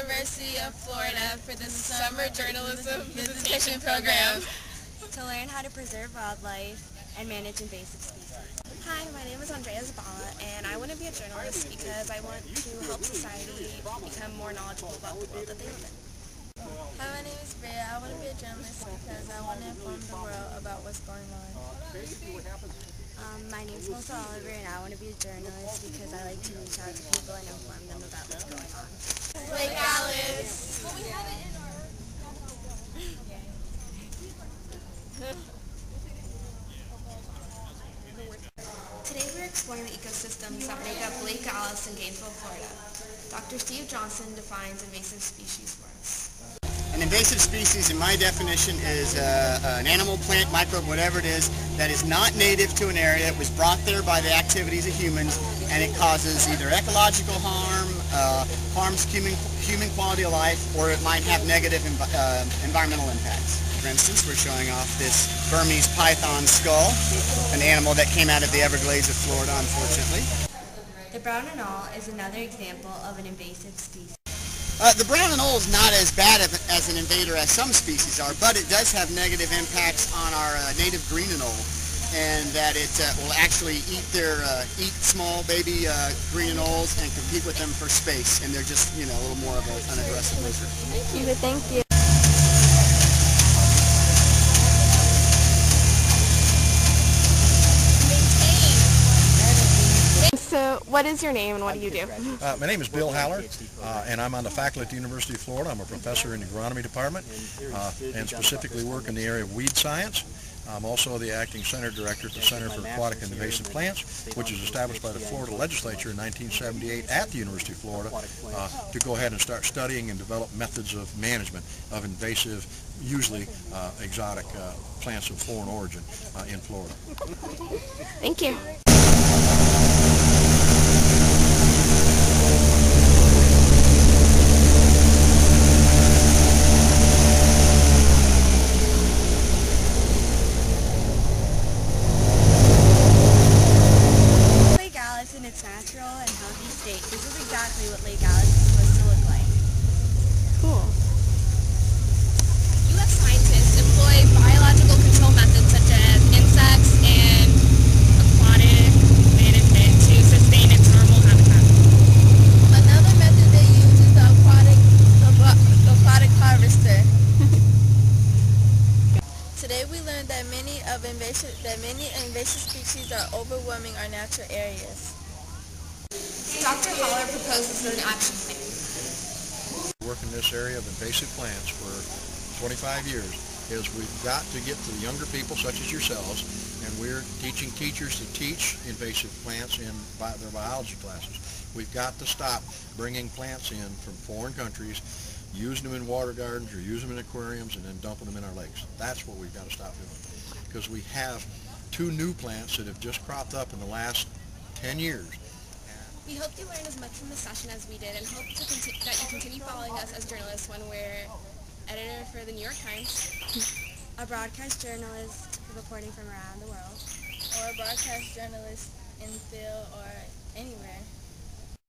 University of Florida for the Summer Journalism Visitation Program. To learn how to preserve wildlife and manage invasive species. Hi, my name is Andrea Zabala, and I want to be a journalist because I want to help society become more knowledgeable about the world that they live in. Hi, my name is Bea. I want to be a journalist because I want to inform the world about what's going on. My name is Melissa Oliver, and I want to be a journalist because I like to reach out to people and inform them about what's going on. Lake Alice. Today we're exploring the ecosystems that make up Lake Alice in Gainesville, Florida. Dr. Steve Johnson defines invasive species for us. An invasive species, in my definition, is an animal, plant, microbe, whatever it is, that is not native to an area. It was brought there by the activities of humans, and it causes either ecological harm, harms human quality of life, or it might have negative environmental impacts. For instance, we're showing off this Burmese python skull, an animal that came out of the Everglades of Florida, unfortunately. The brown anole is another example of an invasive species. The brown anole is not as bad as an invader as some species are, but it does have negative impacts on our native green anole, and that it will actually eat small baby green anoles and compete with them for space, and they're just, a little more of an aggressive lizard. Thank you. So, what is your name and what do you do? My name is Bill Haller, and I'm on the faculty at the University of Florida. I'm a professor in the agronomy department, and specifically work in the area of weed science. I'm also the acting center director at the Center for Aquatic and Invasive Plants, which was established by the Florida legislature in 1978 at the University of Florida to go ahead and start studying and develop methods of management of invasive, usually exotic plants of foreign origin in Florida. Thank you. In its natural and healthy state, this is exactly what Lake Alice is supposed to look like. Cool. U.S. scientists employ biological control methods such as insects and aquatic management to sustain its normal habitat. Another method they use is the aquatic harvester. Today we learned that many invasive species are overwhelming our natural areas. Dr. Holler proposes an action plan. Work in this area of invasive plants for 25 years is we've got to get to the younger people such as yourselves, and we're teaching teachers to teach invasive plants in their biology classes. We've got to stop bringing plants in from foreign countries, using them in water gardens or using them in aquariums and then dumping them in our lakes. That's what we've got to stop doing, because we have 2 new plants that have just cropped up in the last 10 years. We hope you learned as much from this session as we did, and hope that you continue following us as journalists when we're editor for the New York Times, A broadcast journalist reporting from around the world, Or a broadcast journalist in Phil or anywhere.